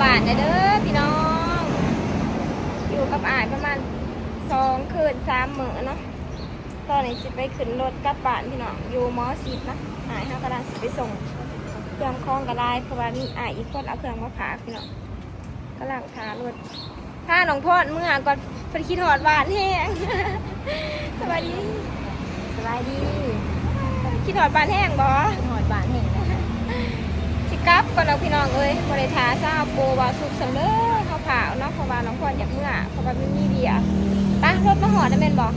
บ้านเด้อพี่น้องอยู่กับอ้ายประมาณ2 คืน 3 มื้อเนาะตอนนี้สิไปขึ้นรถกลับบ้านพี่น้องอยู่มอสิบนะอ้ายเฮากำลังสิไปส่งเครื่องคล้องกระไดเพราะว่ามีอ้ายอีกคนเอาเครื่องมาฝากพี่น้องกำลังถารถถ้าน้องพอดเมื่อก่อนเพิ่นคิดฮอดบ้านแห้ง สวัสดีคิดฮอดบ้านแห้งบ่ฮอดบ้านแห้งสิกลับก่อนเอาพี่น้องเอ้ยบริทาซาโปวาสุกสำเร็จเขาผ่าเนาะเพราะว่าน้องพรอยากเมื่อเพราะว่าไม่มีเบียร์ปะรถมาหอดได้แม่นบอก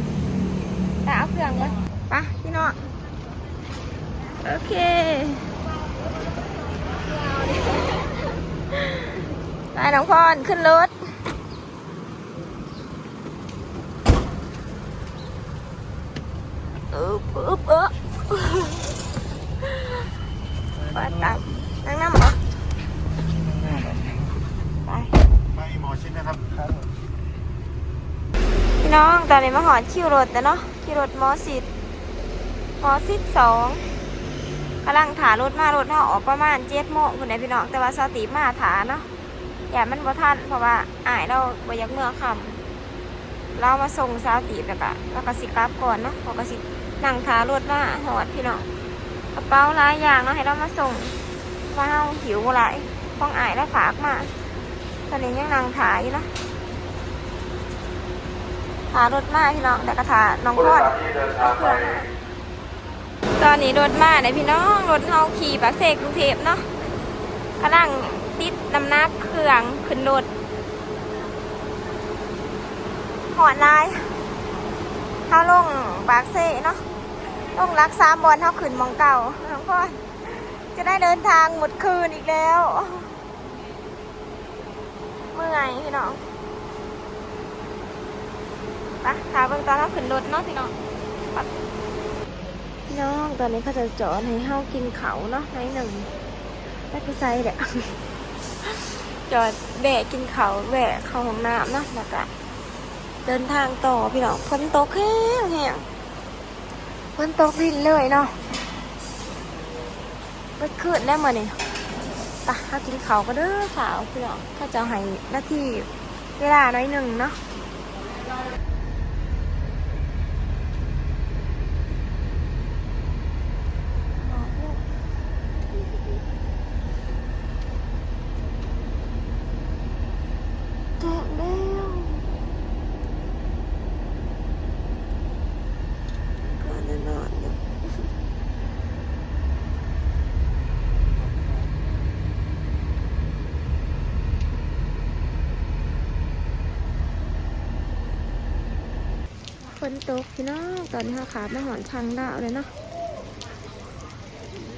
แต่เอาเครื่องก่อนปะพี่น้องโอเคไปน้องพรขึ้นรถปัดตับนั่งน้ำเหรอไปหมอชิดนะครับพี่น้องตอนนี้มาหอดคิวรถแต่เนาะคิวรถมอสิบ2กำลังถารถรถเขาออกประมาณ7 โมงคุณนายพี่น้องแต่ว่าสติมาถาเนาะอย่ามันบ่ทันเพราะว่าอ้ายเราบ่อยากเมื่อค่ำเรามาส่งสติแล้วก็สิกลับก่อนเนาะเขาก็สินั่งถารถมาหอดพี่น้องกระเป๋าหลายอย่างเนาะให้เรามาส่งว่าเฮาหิวหลายของอ้ายแล้วฝากมาตอนนี้ยังนั่งถาอยู่เนาะถารถมาพี่น้องแต่ก็ถาน้องพอดตอนนี้รถมาเนี่ยพี่น้องรถเฮาขี่ปากเสกกรุงเทพเนาะกำลังติดน้ำหนักเครื่องขึ้นรถหอดลายเฮาลงปากเสกเนาะลงรัก3 บอลเฮาขึ้นมองเก่าน้องพอดจะได้เดินทางหมดคืนอีกแล้วเมื่อยพี่น้องไปถามเบิ่งตอนเขาขึ้นรถเนาะพี่น้องพี่น้องตอนนี้เขาจะจอดให้เฮากินเขาเนาะในหนึ่งได้ไปใส่เด็ก จอดแวะกินเขาแวะเข้าห้องน้ำเนาะแล้วก็เดินทางต่อพี่น้องฝนตกแห้งฝนตกลิ้นเลยเนาะเมื่อคืนได้มาเนี่ยไปเขากินเขาก็เด้อสาวพี่น้องเขาจะให้หน้าที่เวลาน้อยหนึ่งเนาะฝนตกพี่น้องตอนนี้เขาขามาหอนทางดาวเลยเนาะ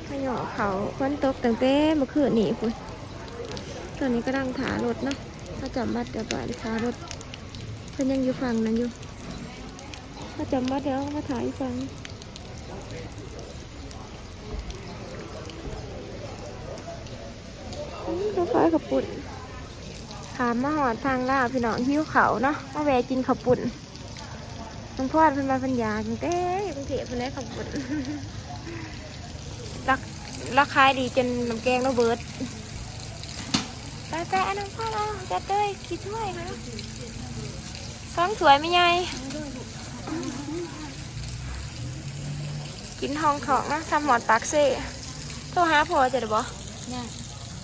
ขย่อเขาฝนตกตั้งแต่เมื่อคืนนี่คุณตอนนี้ก็นั่งถารถเนาะถ้าจำบัดเดี๋ยวไปถารถเพิ่นยังอยู่ฝั่งนั้นอยู่ถ้าจำบัดเดี๋ยวมาถ่ายฟังรถไฟขับปุ่นขามมาหอนทางดาวพี่น้องหิ้วเขาเนาะมาแวะกินขับปุ่นน้องพอดเป็นมาพันยาจังเต้กรุงเทพเป็นได้ขับรถราคาดีจนน้ำแกงเราเบิดแต่น้องพอดเราจะเต้ยคิดช่วยนะ2 ถ้วยไม่ใหญ่กินห้องของนะทำหมอดปากเซ่โทรหาพ่อจะได้บ่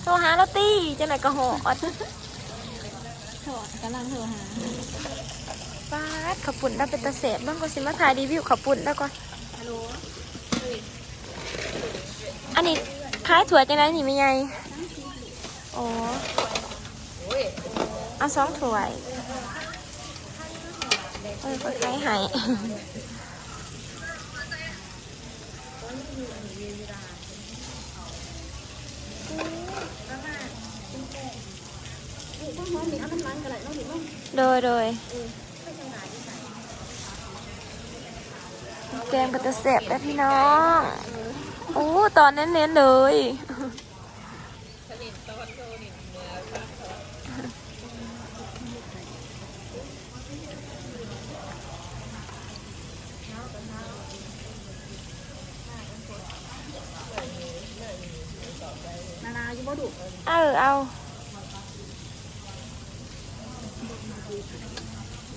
โทรหาเราตีจะไหนก็หอดกำลังโทรหาป้าดขับปุ่นได้เป็นตะเสบบ้างก็สิมาถ่ายรีวิวขับปุ่นได้ก่อนอันนี้คล้ายถั่วจังไรนี่ไม่ใหญ่โอ้เอา2 ถ้วยก็คล้ายหายโดยแกงก็จะเสบได้พี่น้องโอ้ตอนเน้นๆเลยนาอยู่บ่ดุเอา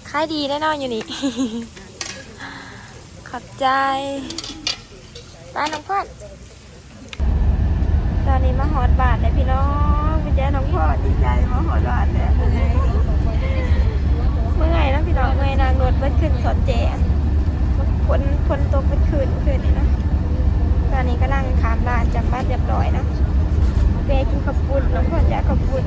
ขายดีแน่นอนอยู่นี่ ขอบใจป้าน้องพ่อตอนนี้มาหอดบาทเลยพี่น้องพี่แจ๊น้องพ่อดีใจมาหอดบาทเลยเมื่อไงนะพี่น้องเมื่อไงนางรถเบิ้ลขึ้นสดแจงฝนตกเบิ้ลคืนนี่นะตอนนี้ก็นั่งขามลานจำบ้านเรียบร้อยนะเบกินขับปุ่นน้องพ่ออยากขับปุ่น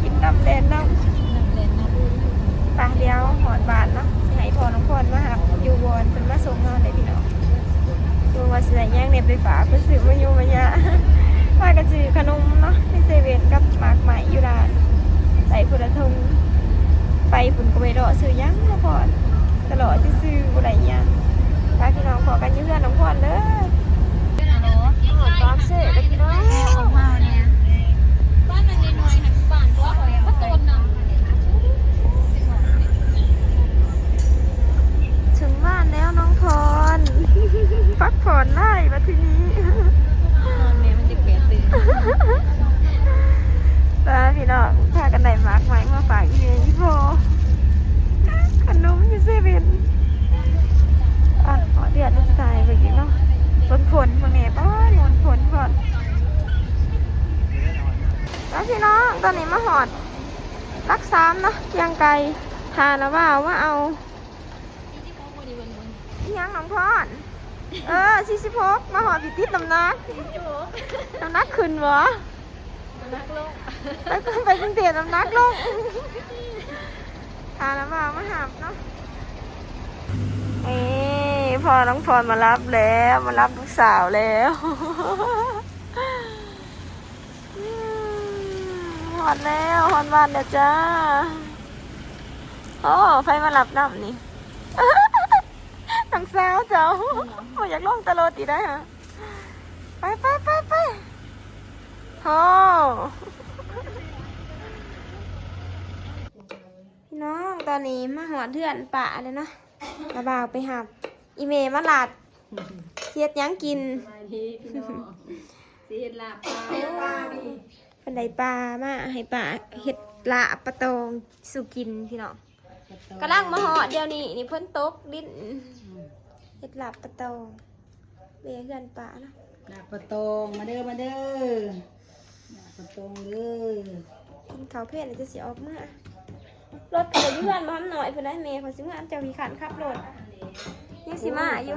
กินน้ำแดงน้ำปลาเดียวหอดบาทเนาะให้พอน้องพ่อมาหับอยู่วอนเป็นมาส่งนอนเลยพี่น้องดูว่าเสียย่างเน็บไปฝาเพื่อซื้อมาอยู่มายะพากันซื้อขนมเนาะที่เซเว่นกับหมากใหม่อยู่ร้านใส่ผุนทงไปผุนกระเบดอซื้อย่างน้องพ่อตลอดที่ซื้อบุไรยังถ้าพี่น้องพอกันยืเพื่อนน้องพ่อเด้อหอดบ้านเสร็จแล้วพี่น้องออกมาเนี่ยบ้านมันน้อยๆค่ะบ้านตัวก็ต้นน้ำถึงบ้านแล้วน้องพร พักผ่อนได้มาทีนี้นอนเมย์มันจะเปลี่ยนตื่นป้าพี่น้องพากันไหนมากไหมมาฝากอีเมย์พี่โบขนมอยู่เซเว่นอ่ะขอเดือดสายไปกินเนาะฝนมาเมย์ป้านอนฝนก่อนแล้วพี่น้องตอนนี้มาหอดรักซ้ำเนาะเกียงไก่ทานแล้วว่าเอายังน้องพร46มาหอดติดน้ำหนักน้ำหนักขึ้นวะน้ำหนักลงแล้วก็ไปเป็นเตียน้ำหนักลงทานแล้วมาหับเนาะพอน้องพรมารับแล้วมารับลูกสาวแล้วหอดแล้วหอดบ้านแล้วจ้าโอ้ไฟมารับน้ำนี่ทั้งสาวเจ้าไม่อยากลงตลอดอีได้ฮะไปโอ้พี่น้องตอนนี้มาหอดเถื่อนป่าเลยเนาะกระบ่าวไปหับอีเมมาลาดเทียดยังกินสีเห็ดลาบปลาเป็นไดปลามาให้ป่าเห็ดลาบปลาตองสุกินพี่น้องกระลังมาหอดเดี๋ยวนี้นี่เพิ่นตกดิ้นเห็ดลาบปลาตองเบี้ยเพื่อนป่าเนาะลาบปลาตองมาเด้อลาบปลาตองเด้อกินข้าวเพลนจะเสียออกเมื่อรถเกิดเพื่อนมาทำหน่อยเพื่อนได้เมย์เขาซื้อมาเจ้าพิขันขับรถยังสิมาอยู่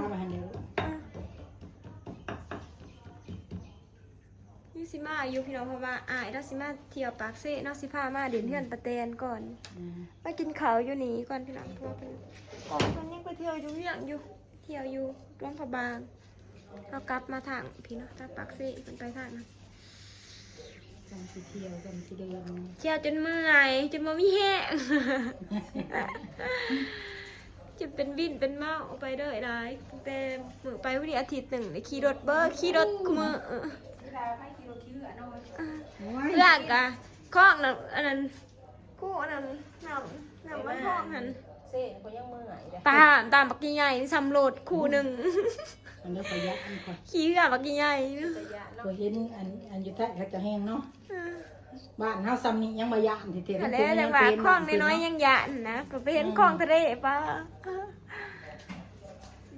ยังสิมาอยู่พี่น้องเพราะว่าอายเราสิมาเที่ยวปากเซ่นอกสิพามาเดินเพื่อนปะแตนก่อนไปกินข้าวอยู่นี่ก่อนพี่น้องเพราะว่าเป็นคนยังไปเที่ยวอยู่อย่างอยู่เที่ยวอยู่ร้องพะบางเรากลับมาทางพี่น้องทางปากเซ่เป็นไปทางนั้นจำสิเที่ยวจำสิเดินเที่ยวจนเมื่อยจนบ่มีแห้งจะเป็นวินเป็นเมาไปเด้อได้แต่มือไปวันนี้อาทิตย์หนึ่งขี่รถขี่รถคุมือเพื่อนกะข้องนั่นอันนั้นกู้อันนั้นนำมาข้องหันเซ่ก็ยังเมื่อยตามบักใหญ่สำรวจคู่หนึ่งอันนี้ขยักอันก่อนขี่กับบักใหญ่ก็เห็นอันอยู่ใต้เขาจะแห้งเนาะบ้านเฮาซ้ำนี้ยังบ่ยานที่เตียนแล้วจังหวะคล้องน้อยๆยังหยาดนะไปเห็นคล้องทะเลป่ะ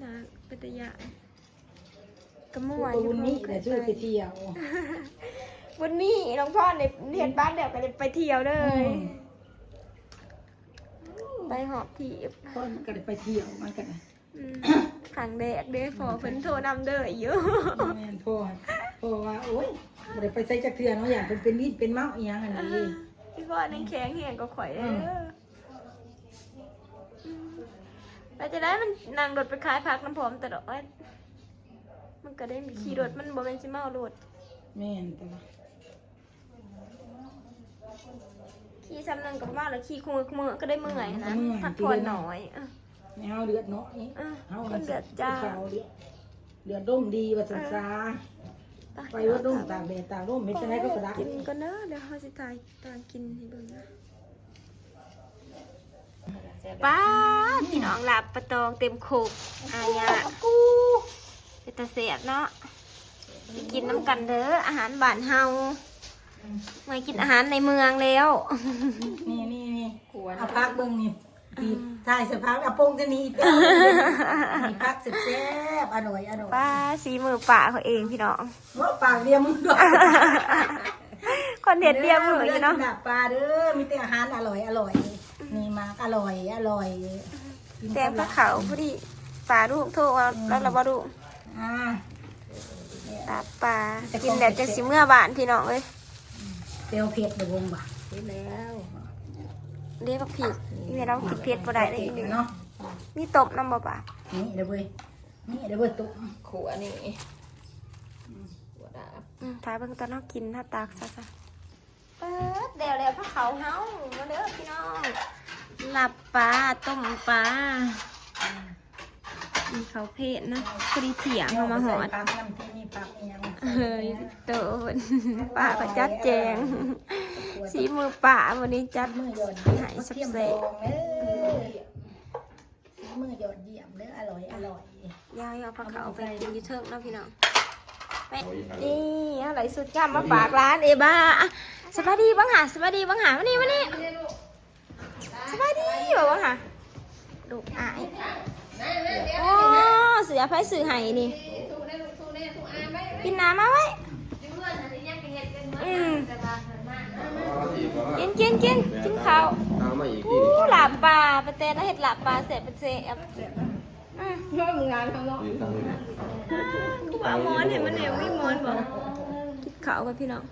นะเป็นตะยานกระมวยอยู่นี่แต่ชื่อไปเที่ยววันนี้น้องพ่อในเห็นบ้านเดี๋ยวก็จะไปเที่ยวเลยไปหอบถีบพ่อก็ได้ไปเที่ยวมันกันขังเด็กเด้พอเพิ่นโทรนำเด้อเยอะแม่นพ่อว่าโอ๊ยบ่ได้ไปใส่จักเทื่อเนาะอย่างเป็นลิ้นเป็นเมาอีหยังอันนี้พี่พ่อนั่งแข็งแห้งก็ข่อยเด้อไปจะได้มันนั่งรถไปขายผักน้ำพร้อมแต่ดอกมันก็ได้มีขี่รถมันบ่เป็นสิเมารถแม่นแต่ขี่ซ้ำนึงกับว่าแล้วขี่คุมือก็ได้เมื่อยนะพักผ่อนน้อยไม่เอาเลือดเนาะนี่เอาเลือดจ้าเลือดร่มดีว่าสันซาไปว่าร่มตากแดดตากร่มไม่ใช่ไหมก็กระดักกินก็เนอะเดี๋ยวเขาจะตายตอนกินให้เบิ่งนะป้าพี่น้องหลับประตองเต็มโคกอายะเป็นตาเสียดเนาะไปกินน้ำกันเด้ออาหารบ้านเฮาไม่กินอาหารในเมืองแล้วนี่ เอาพักเบิ่งนี่ตีถ่ายเสพักเอาปงจะนี่มีพักแซ่บอร่อยอร่อย ป้าสีมือป่าเขาเองพี่น้อง ว่าปากเรียมมึงด้วย คนเด็ดเดียวมืออยู่เนาะ ปลาเด้อมีแต่อาหารอร่อยอร่อยนี่มากอร่อยอร่อย แตงพระเขาพอดีป่าลูกโทษว่าแล้วเราบ่ดู อ่า ลาบปลากินแบบจะสิเมื่อบานพี่น้องเอ้ย เปรี้ยวเผ็ดเดี๋ยววงบ่ะเผ็ดแล้ว เรียกว่าผิดนี่เรากินเผ็ดบ่ได้เลย เนาะ นี่ตบน้ำบ่ป่า นี่เดี๋ยวเว้ยนี่เดี๋ยวเว้ยตุ๊ก ขวนี่ขวดาบ ถ้าเบิ่งตอนเรากินถ้าตากซะเปิดเดี๋ยวพระเขาเฮามาเด้อพี่น้องลาบปลาต้มปลามีเขาเพศนะพอดีเถียงเอามาหอด ปักน้ำที่นี่ปักยัง เฮ้ยโดนป่าก็จัดแจงสีมือป่าวันนี้จัด มือหยด หายสับ เทียม เส ทองเด้อมือหยดเยี่ยมเด้ออร่อยอร่อย ยายเอาผักเขาไปกินอยูเทิงเนาะพี่น้องไปนี่อะไรสุดยอดมาฝากร้านเอบ้าอ่ะสบายดีบ้างหะสบายดีบ้างหะมานี่มานี่สบายดีแบบว่าหะลูกอายโอ้เสือไผ่สื่อไห้นี่กินน้ำมาไว้กินข้าว ตามมาอีก อู้หลาบปลาประเตนแล้วเห็ดหลาบปลาเสร็จเป็นเสบเพื่อมึงงานข้างนอก ยืนตามเลย กูเอาหมอนเห็นมันเหนียวมีหมอนบอกกินข้าวกับพี่น้อง